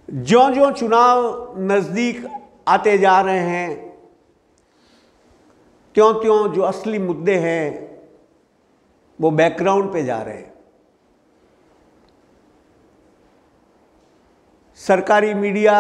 ज्यों ज्यों चुनाव नजदीक आते जा रहे हैं त्यों त्यों जो असली मुद्दे हैं वो बैकग्राउंड पे जा रहे हैं। सरकारी मीडिया,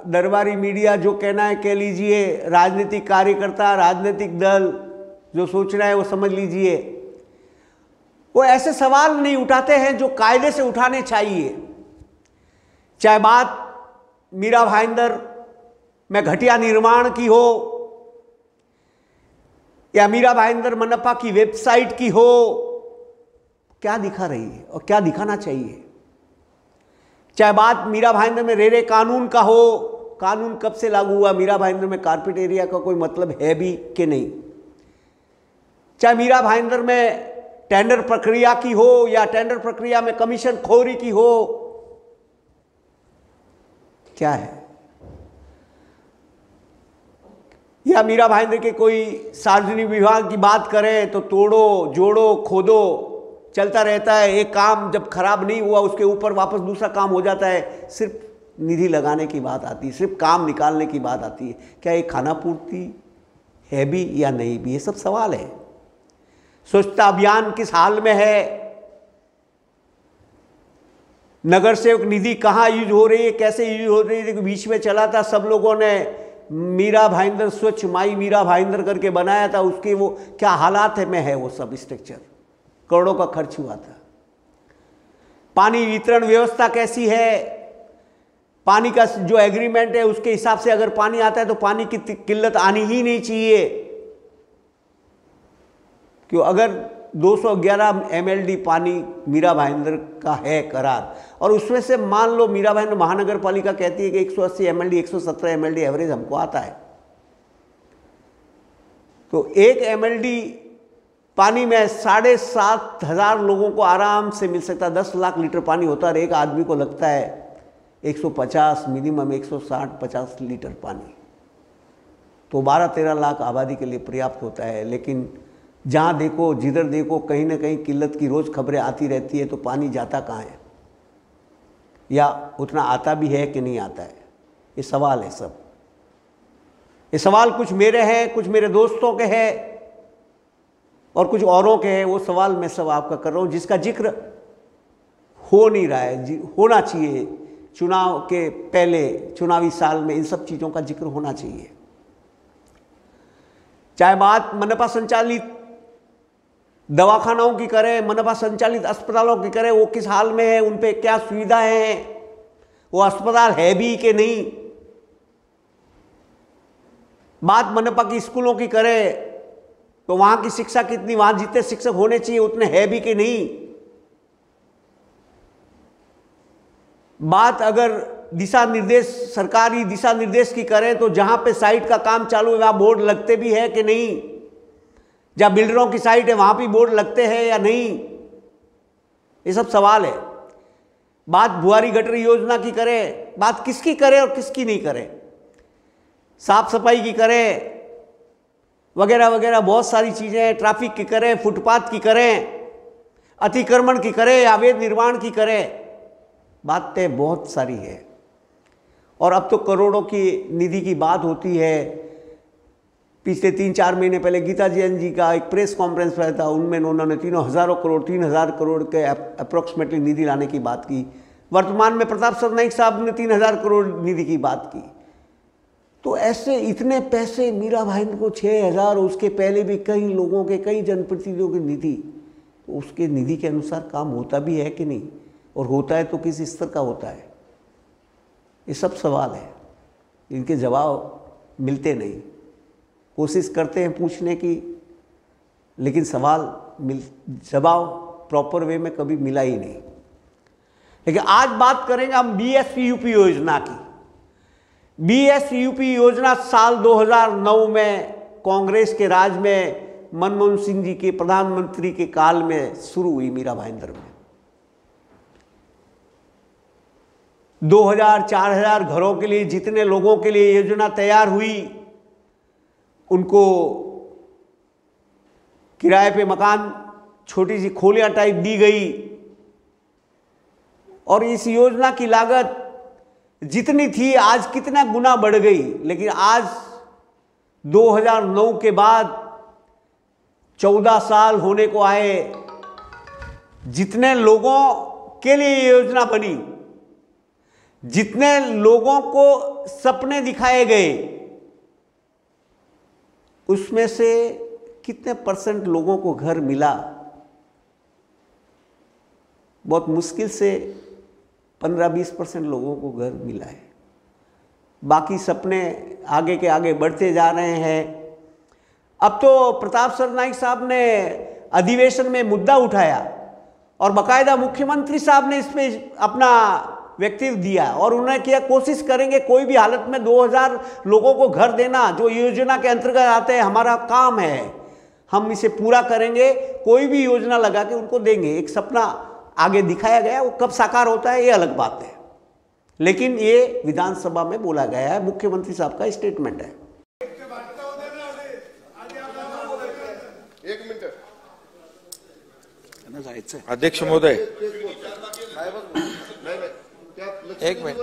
दरबारी मीडिया जो कहना है कह लीजिए, राजनीतिक कार्यकर्ता, राजनीतिक दल जो सोच रहा है वो समझ लीजिए, वो ऐसे सवाल नहीं उठाते हैं जो कायदे से उठाने चाहिए। चाहे बात मीरा भाईंदर में घटिया निर्माण की हो या मीरा भाईंदर मनपा की वेबसाइट की हो, क्या दिखा रही है और क्या दिखाना चाहिए। चाहे बात मीरा भाईंदर में रेरे कानून का हो, कानून कब से लागू हुआ, मीरा भाईंदर में कारपेट एरिया का कोई मतलब है भी कि नहीं। चाहे मीरा भाईंदर में टेंडर प्रक्रिया की हो या टेंडर प्रक्रिया में कमीशन खोरी की हो, क्या है। या मीरा भाईंदर के कोई सार्वजनिक विभाग की बात करें तो तोड़ो जोड़ो खोदो चलता रहता है। एक काम जब खराब नहीं हुआ उसके ऊपर वापस दूसरा काम हो जाता है। सिर्फ निधि लगाने की बात आती है, सिर्फ काम निकालने की बात आती है। क्या ये खाना पूर्ति है भी या नहीं भी, ये सब सवाल है। स्वच्छता अभियान किस हाल में है, नगर सेवक निधि कहाँ यूज हो रही है, कैसे यूज हो रही है। बीच में चला था, सब लोगों ने मीरा भाईंदर स्वच्छ माई मीरा भाईंदर करके बनाया था, उसके वो क्या हालात में है, वो सब स्ट्रक्चर करोड़ों का खर्च हुआ था। पानी वितरण व्यवस्था कैसी है, पानी का जो एग्रीमेंट है उसके हिसाब से अगर पानी आता है तो पानी की किल्लत आनी ही नहीं चाहिए। क्यों, अगर 211 MLD पानी मीरा भाईंदर का है करार, और उसमें से मान लो मीरा भाईंदर महानगर पालिका कहती है कि 180 MLD 117 MLD एवरेज हमको आता है, तो 1 MLD पानी में 7,500 लोगों को आराम से मिल सकता है। 10 लाख लीटर पानी होता है और एक आदमी को लगता है 150 मिनिमम 160-50 लीटर पानी, तो 12-13 लाख आबादी के लिए पर्याप्त होता है। लेकिन जहाँ देखो जिधर देखो कहीं ना कहीं किल्लत की रोज़ खबरें आती रहती है, तो पानी जाता कहाँ है या उतना आता भी है कि नहीं आता है, ये सवाल है सब। ये सवाल कुछ मेरे हैं, कुछ मेरे दोस्तों के हैं और कुछ औरों के हैं। वो सवाल मैं सब आपका कर रहा हूँ जिसका जिक्र हो नहीं रहा है, होना चाहिए। चुनाव के पहले चुनावी साल में इन सब चीज़ों का जिक्र होना चाहिए। चाहे बात मनपा संचालित दवाखानाओं की करें, मनपा संचालित अस्पतालों की करें, वो किस हाल में है, उन पे क्या सुविधाएं हैं, वो अस्पताल है भी कि नहीं। बात मनपा की स्कूलों की करें तो वहां की शिक्षा कितनी, वहां जितने शिक्षक होने चाहिए उतने है भी कि नहीं। बात अगर दिशा निर्देश, सरकारी दिशा निर्देश की करें तो जहां पे साइट का काम चालू है वहां बोर्ड लगते भी है कि नहीं। जहां बिल्डरों की साइट है वहां भी बोर्ड लगते हैं या नहीं, ये सब सवाल है। बात बुआरी गटर योजना की करें, बात किसकी करें और किसकी नहीं करें, साफ सफाई की करें वगैरह वगैरह बहुत सारी चीज़ें हैं। ट्रैफिक की करें, फुटपाथ की करें, अतिक्रमण की करें, अवैध निर्माण की करें, बातें बहुत सारी है। और अब तो करोड़ों की निधि की बात होती है। पिछले 3-4 महीने पहले गीता जैन जी का एक प्रेस कॉन्फ्रेंस हुआ था, उनमें उन्होंने 3,000 करोड़ के अप्रोक्सीमेटली निधि लाने की बात की। वर्तमान में प्रताप सरनाईक साहब ने 3,000 करोड़ निधि की बात की। तो ऐसे इतने पैसे मीरा भाईंदर को 6,000, उसके पहले भी कई लोगों के, कई जनप्रतिनिधियों की निधि, तो उसके निधि के अनुसार काम होता भी है कि नहीं, और होता है तो किस स्तर का होता है, ये सब सवाल है। इनके जवाब मिलते नहीं। कोशिश करते हैं पूछने की, लेकिन जवाब प्रॉपर वे में कभी मिला ही नहीं। लेकिन आज बात करेंगे हम BSPUP योजना की। BSPUP योजना साल 2009 में कांग्रेस के राज में मनमोहन सिंह जी के प्रधानमंत्री के काल में शुरू हुई मीरा भाईंदर में। 2,000-4,000 घरों के लिए, जितने लोगों के लिए योजना तैयार हुई, उनको किराए पे मकान, छोटी सी खोलियां टाइप दी गई। और इस योजना की लागत जितनी थी आज कितना गुना बढ़ गई। लेकिन आज 2009 के बाद 14 साल होने को आए, जितने लोगों के लिए ये योजना बनी, जितने लोगों को सपने दिखाए गए, उसमें से कितने % लोगों को घर मिला? बहुत मुश्किल से 15-20% लोगों को घर मिला है। बाकी सपने आगे के आगे बढ़ते जा रहे हैं। अब तो प्रताप सरनाईक साहब ने अधिवेशन में मुद्दा उठाया और बाकायदा मुख्यमंत्री साहब ने इस पे अपना व्यक्तित्व दिया और उन्होंने किया कोशिश करेंगे कोई भी हालत में 2000 लोगों को घर देना जो योजना के अंतर्गत आते हैं, हमारा काम है, हम इसे पूरा करेंगे, कोई भी योजना लगा के उनको देंगे। एक सपना आगे दिखाया गया, वो कब साकार होता है ये अलग बात है, लेकिन ये विधानसभा में बोला गया है, मुख्यमंत्री साहब का स्टेटमेंट है। अध्यक्ष महोदय, एक मिनिट.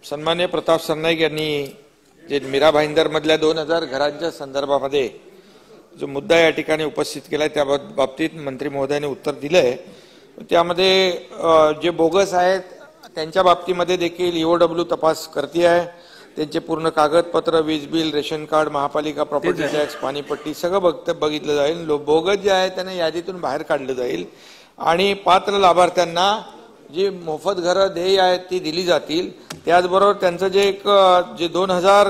सन्मान्य प्रताप सरनाईक यांनी जे मीरा भाईंदर मधल्या 2000 घरांच्या संदर्भामध्ये जो मुद्दा या ठिकाणी उपस्थित केलाय त्या बाबतीत मंत्री महोदयाने उत्तर दिलंय. त्यामध्ये जे बोगस आहेत त्यांच्या बाबतीमध्ये देखील ईओडब्ल्यू तपास करते आहे. त्यांचे पूर्ण कागदपत्र, वीज बिल, रेशन कार्ड, महापालिका प्रॉपर्टी टॅक्स, पाणीपट्टी सगळं बघितलं जाईल. बोगस जे आहे त्यांना यादीतून बाहेर काढलं जाईल आणि पात्र लाभार्थ्यांना जी मोफत घरं देय आहेत ती दिली जातील. त्याचबरोबर त्यांचं जे एक जे 2000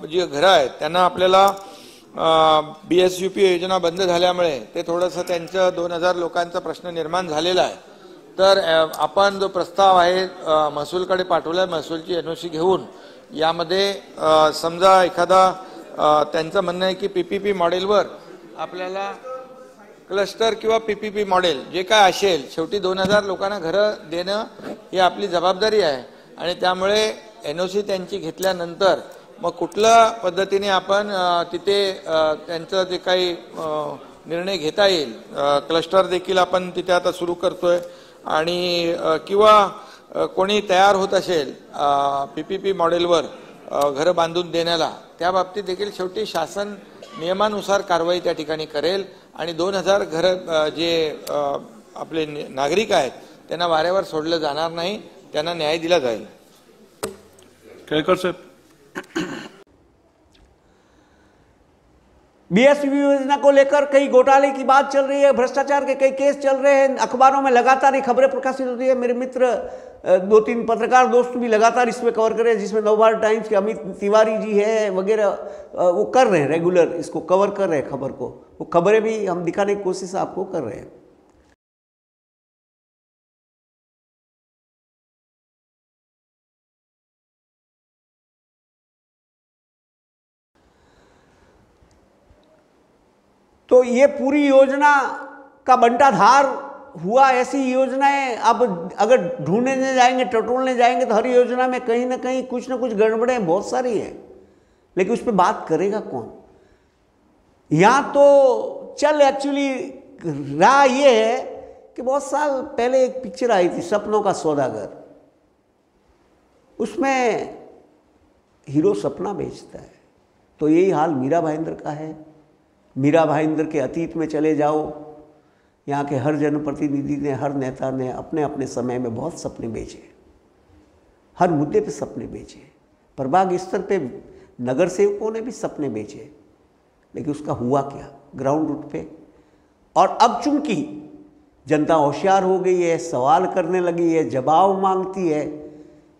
जी घरं आहेत त्यांना आपल्याला बीएसयूपी योजना बंद झाल्यामुळे ते थोडंसं त्यांचं 2000 लोकांचा प्रश्न निर्माण झालेला आहे. तर आपण जो प्रस्ताव आहे महसूलकडे पाठवलाय, महसूलची एनओसी घेऊन यामध्ये समजा एखादा त्यांचं म्हणणं आहे की पीपीपी मॉडेलवर आपल्याला क्लस्टर किंवा पीपीपी मॉडेल जे काय असेल, शेवटी 2000 लोकांना घरं देणं ही आपली जबाबदारी आहे आणि त्यामुळे एनओसी त्यांची घेतल्यानंतर मग कुठल्या पद्धतीने आपण तिथे त्यांचं जे काही निर्णय घेता येईल, क्लस्टर देखील आपण तिथे आता सुरू करतोय आणि किंवा कोणी तयार होत असेल पीपीपी मॉडेलवर घरं बांधून देण्याला, त्या बाबतीत देखील शेवटी शासन नियमानुसार कारवाई त्या ठिकाणी करेल आणि 2000 घरं जे आपले नागरिक आहेत त्यांना वाऱ्यावर सोडलं जाणार नाही, त्यांना न्याय दिला जाईल. केळकर साहेब. बीएसपी योजना को लेकर कई घोटाले की बात चल रही है, भ्रष्टाचार के कई केस चल रहे हैं, अखबारों में लगातार ये खबरें प्रकाशित होती है. मेरे मित्र 2-3 पत्रकार दोस्त भी लगातार इसमें कवर कर रहे हैं, जिसमें नवभारत टाइम्स के अमित तिवारी जी है वगैरह, वो कर रहे हैं रेगुलर, इसको कवर कर रहे हैं खबर को. वो खबरें भी हम दिखाने की कोशिश आपको कर रहे हैं. तो ये पूरी योजना का बंटाधार हुआ. ऐसी योजनाएं अब अगर ढूंढने जाएंगे, टटोलने जाएंगे तो हर योजना में कहीं ना कहीं कुछ ना कुछ गड़बड़ें बहुत सारी हैं, लेकिन उस पर बात करेगा कौन? यहाँ तो चल एक्चुअली रहा ये है कि बहुत साल पहले एक पिक्चर आई थी सपनों का सौदागर, उसमें हीरो सपना बेचता है. तो यही हाल मीरा भाईंदर का है. मीरा भाईंदर के अतीत में चले जाओ, यहाँ के हर जनप्रतिनिधि ने, हर नेता ने अपने अपने समय में बहुत सपने बेचे, हर मुद्दे पे सपने बेचे. प्रभाग स्तर पे नगर सेवकों ने भी सपने बेचे, लेकिन उसका हुआ क्या ग्राउंड रूट पे? और अब चूंकि जनता होशियार हो गई है, सवाल करने लगी है, जवाब मांगती है,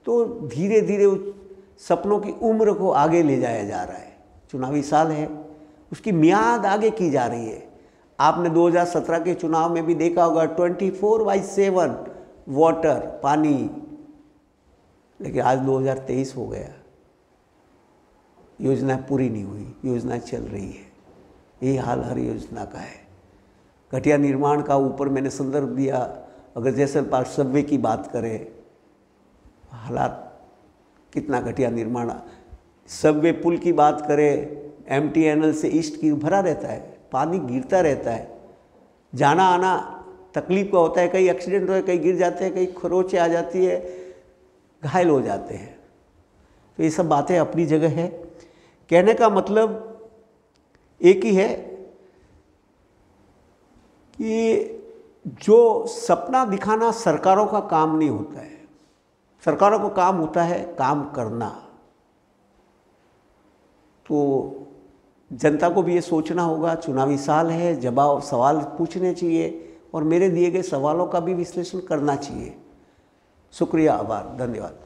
तो धीरे धीरे उस सपनों की उम्र को आगे ले जाया जा रहा है. चुनावी साल है, उसकी मियाद आगे की जा रही है. आपने 2017 के चुनाव में भी देखा होगा 24/7 वाटर, पानी, लेकिन आज 2023 हो गया, योजना पूरी नहीं हुई, योजना चल रही है. यही हाल हर योजना का है. घटिया निर्माण का ऊपर मैंने संदर्भ दिया. अगर जैसलमेर सबवे की बात करें, हालात कितना घटिया निर्माण. सबवे पुल की बात करें, MTNL से ईस्ट की भरा रहता है, पानी गिरता रहता है, जाना आना तकलीफ का होता है. कई एक्सीडेंट होता है, कई गिर जाते हैं, कई खरोंचें आ जाती है. घायल हो जाते हैं। तो ये सब बातें अपनी जगह है। कहने का मतलब एक ही है कि जो सपना दिखाना सरकारों का काम नहीं होता है। सरकारों का काम होता है काम करना। तो जनता को भी ये सोचना होगा, चुनावी साल है, जवाब सवाल पूछने चाहिए और मेरे दिए गए सवालों का भी विश्लेषण करना चाहिए। शुक्रिया, आभार, धन्यवाद।